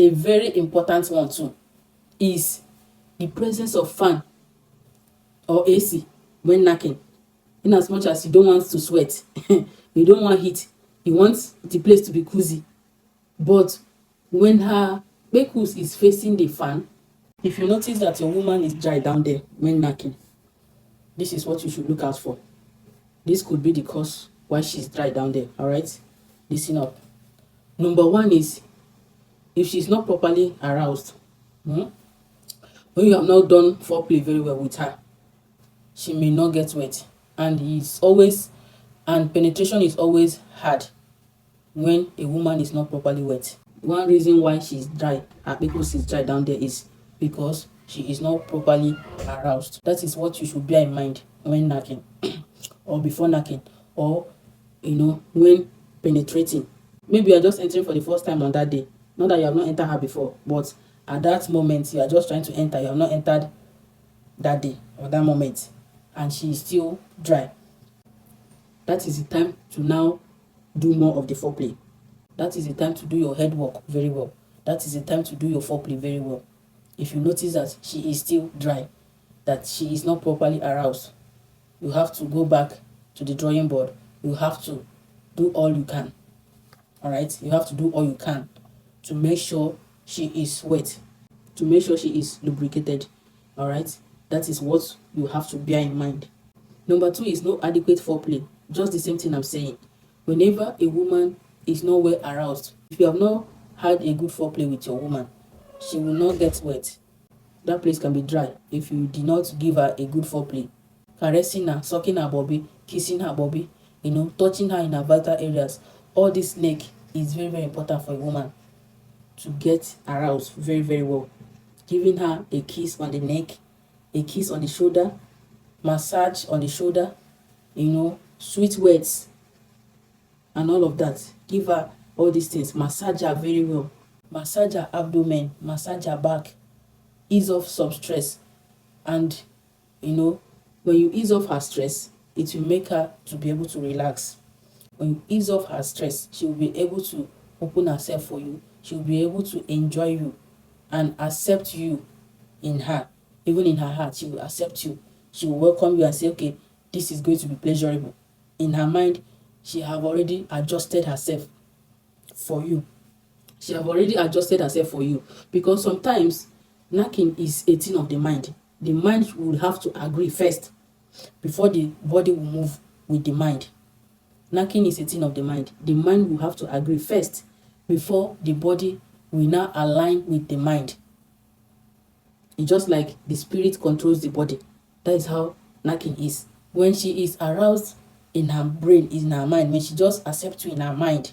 a very important one too is the presence of fan or AC when knacking. In as much as you don't want to sweat, you don't want heat, you want the place to be cozy. But when her kpekus is facing the fan, if you notice that your woman is dry down there when knacking, this is what you should look out for. This could be the cause why she's dry down there. All right, listen up. Number one is if she's not properly aroused. When you have not done foreplay very well with her, she may not get wet, and penetration is always hard when a woman is not properly wet. One reason why she's dry, her kpekus is dry down there, is because she is not properly aroused. That is what you should bear in mind when knacking or before knacking, or when penetrating. Maybe you are just entering for the first time on that day, not that you have not entered her before, but at that moment you are just trying to enter, you have not entered that day or that moment, and she is still dry. That is the time to now do more of the foreplay. That is the time to do your head work very well. That is the time to do your foreplay very well. If you notice that she is still dry, that she is not properly aroused, you have to go back to the drawing board. You have to do all you can. All right, you have to do all you can to make sure she is wet, to make sure she is lubricated. All right, that is what you have to bear in mind. Number two is no adequate foreplay. Just the same thing I'm saying. Whenever a woman is not well aroused, if you have not had a good foreplay with your woman, she will not get wet. That place can be dry if you did not give her a good foreplay. Caressing her, sucking her body, kissing her body, touching her in her vital areas. All this neck is very, very important for a woman to get aroused very, very well. Giving her a kiss on the neck, a kiss on the shoulder, massage on the shoulder, sweet words and all of that. Give her all these things. Massage her very well. Massage her abdomen, massage her back, ease off some stress. And when you ease off her stress, it will make her to be able to relax. When you ease off her stress, she will be able to open herself for you. She will be able to enjoy you and accept you in her. Even in her heart, she will accept you. She will welcome you and say, okay, this is going to be pleasurable. In her mind, she have already adjusted herself for you. She have already adjusted herself for you. Because sometimes knacking is a thing of the mind. The mind will have to agree first before the body will move with the mind. Knacking is a thing of the mind. The mind will have to agree first before the body will now align with the mind. It's just like the spirit controls the body. That is how knacking is. When she is aroused in her brain, in her mind, when she just accepts you in her mind,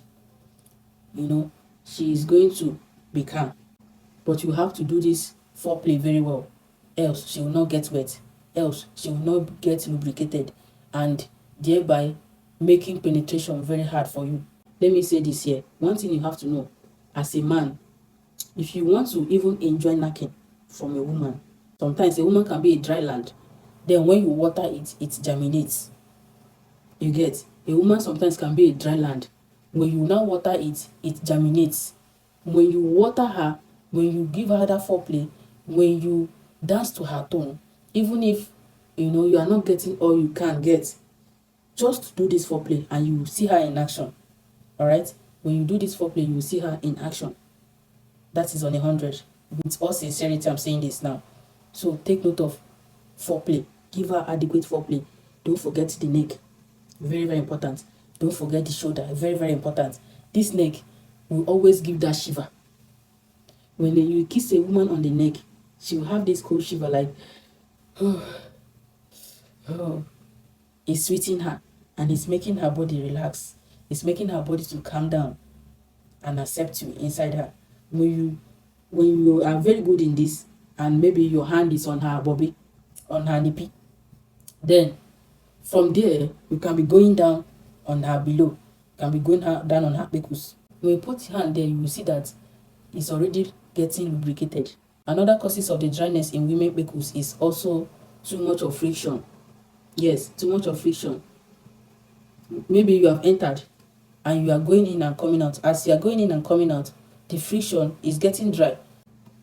she is going to be calm. But you have to do this foreplay very well, else she will not get wet, else she will not get lubricated, and thereby making penetration very hard for you. Let me say this here. One thing you have to know, as a man, if you want to even enjoy knacking from a woman, sometimes a woman can be a dry land. Then when you water it, it germinates. You get? A woman sometimes can be a dry land. When you now water it, it germinates. When you water her, when you give her that foreplay, when you dance to her tone, even if you are not getting all you can get, just do this foreplay and you will see her in action. All right? When you do this foreplay, you will see her in action. That is on 100. With all sincerity, I'm saying this now. So take note of foreplay. Give her adequate foreplay. Don't forget the neck. Very, very important. Don't forget the shoulder. Very, very important. This neck will always give that shiver. When you kiss a woman on the neck, she will have this cold shiver like, oh. It's sweetening her and it's making her body relax. It's making her body to calm down and accept you inside her. When you are very good in this, and maybe your hand is on her body, on her nippy, then from there you can be going down on her below. You can be going down on her kpekus. When you put your hand there, you will see that it's already getting lubricated. Another causes of the dryness in women kpekus is also too much of friction. Yes, too much of friction. Maybe you have entered and you are going in and coming out. As you are going in and coming out, the friction is getting dry.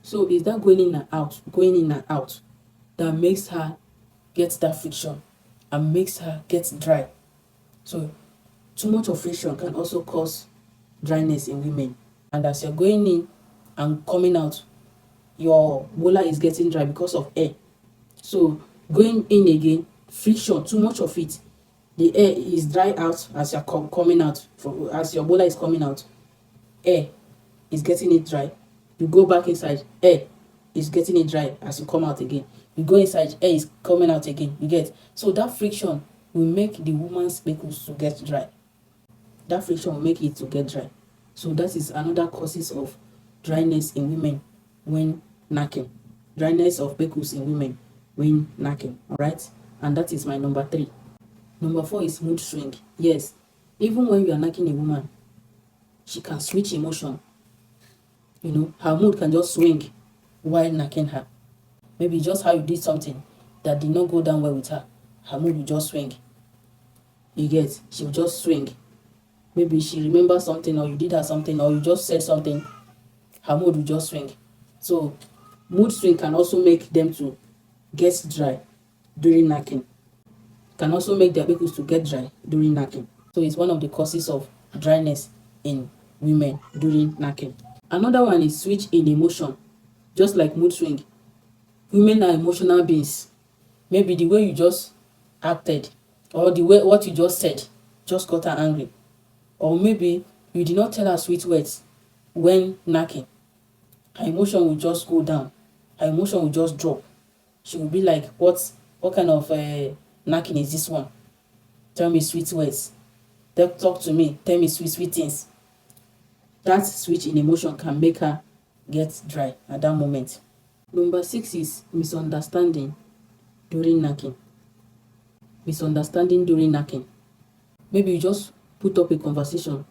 So it's that going in and out, going in and out, that makes her get that friction and makes her get dry. So too much of friction can also cause dryness in women. And as you're going in and coming out, your molar is getting dry because of air. So going in again, friction, too much of it, the air is dry out as you're coming out, as your molar is coming out, air is getting it dry. You go back inside, air is getting it dry as you come out again. You go inside, air is coming out again. You get? So that friction will make the woman's kpekus to get dry. That friction will make it to get dry. So that is another causes of dryness in women when knacking. Dryness of kpekus in women when knacking. Alright? And that is my number 3. Number 4 is mood swing. Yes, even when you are knacking a woman, she can switch emotion. You know, her mood can just swing while knacking her. Maybe just how you did something that did not go down well with her. Her mood will just swing. You get? She will just swing. Maybe she remembers something, or you did her something, or you just said something. Her mood will just swing. So mood swing can also make them to get dry during knacking. Can also make their kpekus to get dry during knacking. So it's one of the causes of dryness in women during knacking. Another one is switch in emotion. Just like mood swing, women are emotional beings. Maybe the way you just acted, or the way what you just said just got her angry, or maybe you did not tell her sweet words when knacking. Her emotion will just go down. Her emotion will just drop. She will be like, what kind of knacking is this one? Tell me sweet words. Talk to me. Tell me sweet things. That switch in emotion can make her get dry at that moment. Number 6 is misunderstanding during knacking. Misunderstanding during knacking. Maybe you just put up a conversation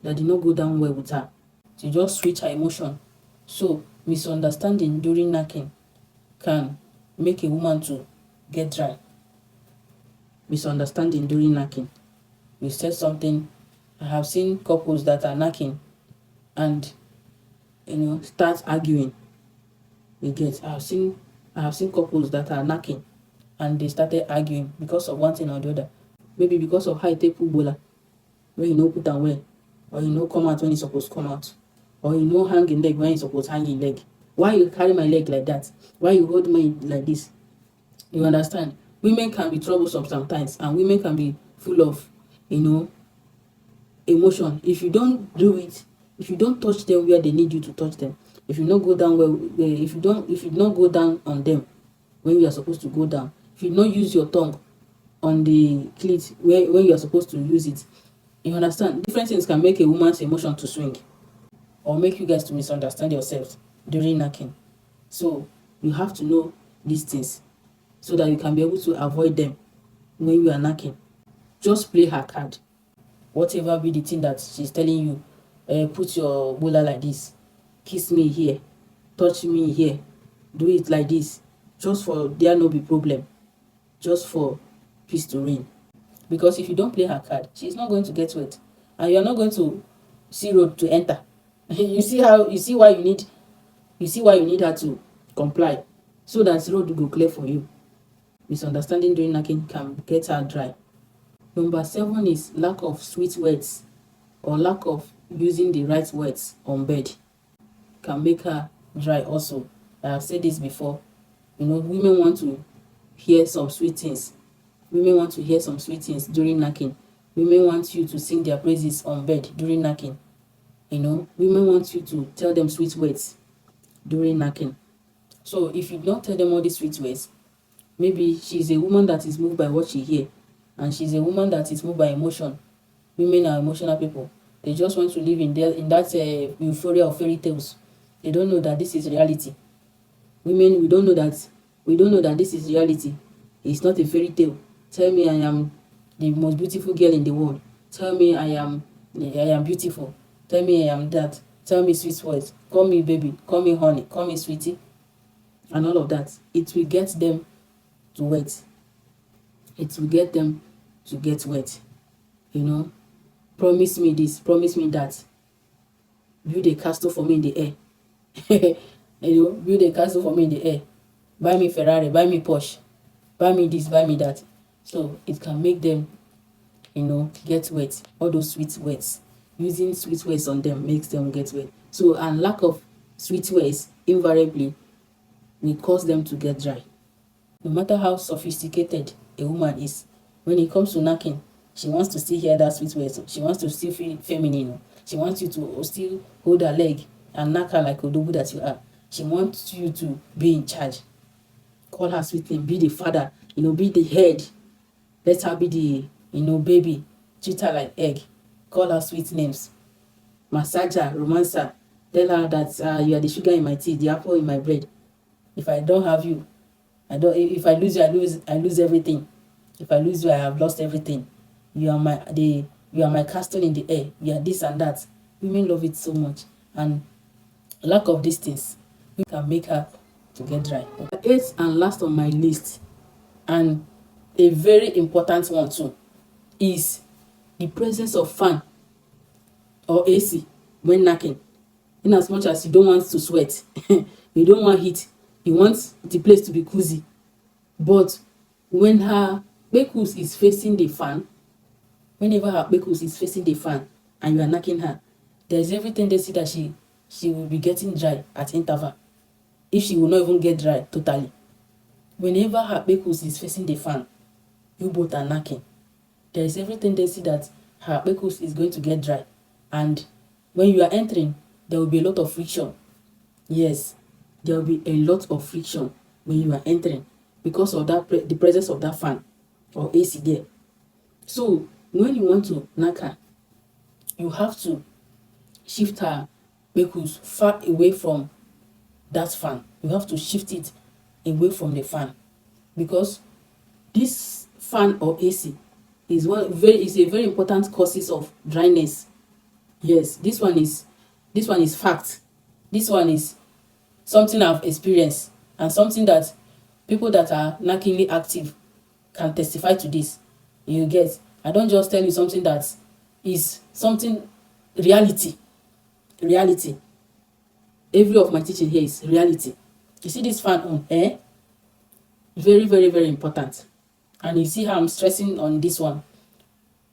that did not go down well with her. So you just switch her emotion. So misunderstanding during knacking can make a woman to get dry. Misunderstanding during knacking. You said something. I have seen couples that are knacking and start arguing. You get? I have seen couples that are knacking and they started arguing because of one thing or the other. Maybe because of how you take bola, when you know put am well, or you know come out when you supposed to come out, or you know hang in leg when you supposed to hang in leg. Why you carry my leg like that? Why you hold me like this? You understand? Women can be troublesome sometimes, and women can be full of emotion. If you don't do it, if you don't touch them where they need you to touch them, if you not go down if you not go down on them when you are supposed to go down, if you not use your tongue on the clit when you are supposed to use it, you understand? Different things can make a woman's emotion to swing, or make you guys to misunderstand yourselves during knacking. So you have to know these things so that you can be able to avoid them when you are knacking. Just play her card. Whatever be the thing that she's telling you, put your bola like this, kiss me here, touch me here, do it like this, just for there no be problem, just for peace to reign. Because if you don't play her card, she's not going to get wet, and you're not going to see road to enter. You see why you need her to comply, so that road will go clear for you. Misunderstanding during knacking can get her dry. Number 7 is lack of sweet words, or lack of using the right words on bed can make her dry also. I have said this before. Women want to hear some sweet things. Women want to hear some sweet things during knacking. Women want you to sing their praises on bed during knacking. Women want you to tell them sweet words during knacking. So if you don't tell them all these sweet words, maybe she's a woman that is moved by what she hears, and she's a woman that is moved by emotion. Women are emotional people. They just want to live in that euphoria of fairy tales. They don't know that this is reality. Women, we don't know that this is reality. It's not a fairy tale. Tell me I am the most beautiful girl in the world. Tell me I am beautiful. Tell me I am that. Tell me sweet words. Call me baby. Call me honey. Call me sweetie. And all of that. It will get them to wet. It will get them to get wet. Promise me this, promise me that. build a castle for me in the air. Build a castle for me in the air. Buy me Ferrari, buy me Porsche, buy me this, buy me that. So it can make them, get wet. All those sweet words. Using sweet words on them makes them get wet. So, and lack of sweet words invariably will cause them to get dry. No matter how sophisticated a woman is, when it comes to knacking, she wants to still hear that sweet words. She wants to still feel feminine. She wants you to still hold her leg and knack her like Odogu that you are. She wants you to be in charge. Call her sweet name. Be the father. Be the head. Let her be the, baby. Treat her like egg. Call her sweet names. Massage her, romance her. Tell her that you are the sugar in my tea, the apple in my bread. If I don't have you, if I lose you, I lose everything. If I lose you, I have lost everything. You are my castle in the air. You are this and that. Women love it so much. And lack of these things can make her to get dry. Eighth and last on my list, and a very important one too, is the presence of fan or AC when knacking. In as much as you don't want to sweat, you don't want heat, you want the place to be cozy. But when her kpekus is facing the fan, whenever her kpekus is facing the fan and you are knacking her, there's every tendency that she will be getting dry at interval. If she will not even get dry totally. Whenever her kpekus is facing the fan, you both are knacking. There is every tendency that her kpekus is going to get dry. And when you are entering, there will be a lot of friction. Yes, there will be a lot of friction when you are entering because of the presence of that fan or AC there. So when you want to knack her, you have to shift her kpekus far away from that fan. You have to shift it away from the fan because this fan or AC is a very important causes of dryness. Yes, this one is fact. This one is something I've experienced and something that people that are knackingly active can testify to this. You get, I don't just tell you something that is something reality. Every of my teaching here is reality. You see this fan on, very, very, very important. And you see how I'm stressing on this one.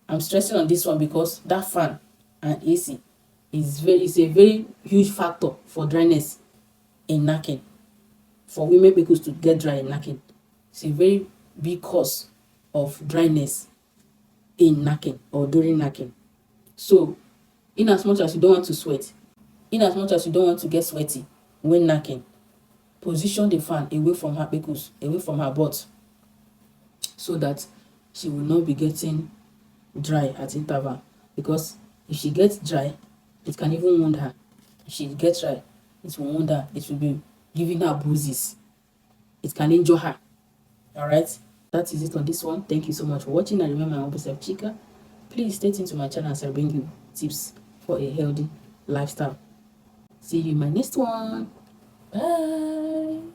I'm stressing on this one because that fan and AC is a very huge factor for dryness in knacking. For women kpekus to get dry in knacking, it's a very big cause of dryness in knacking or during knacking. So, in as much as you don't want to sweat, in as much as you don't want to get sweaty when knacking, position the fan away from her kpekus, away from her butt, so that she will not be getting dry at interval. Because if she gets dry, it can even wound her. If she gets dry, it will wound her. It will be giving her bruises. It can injure her. Alright, that is it on this one. Thank you so much for watching. And remember, my humble self Chika. Please stay tuned to my channel as I bring you tips for a healthy lifestyle. See you in my next one. Bye.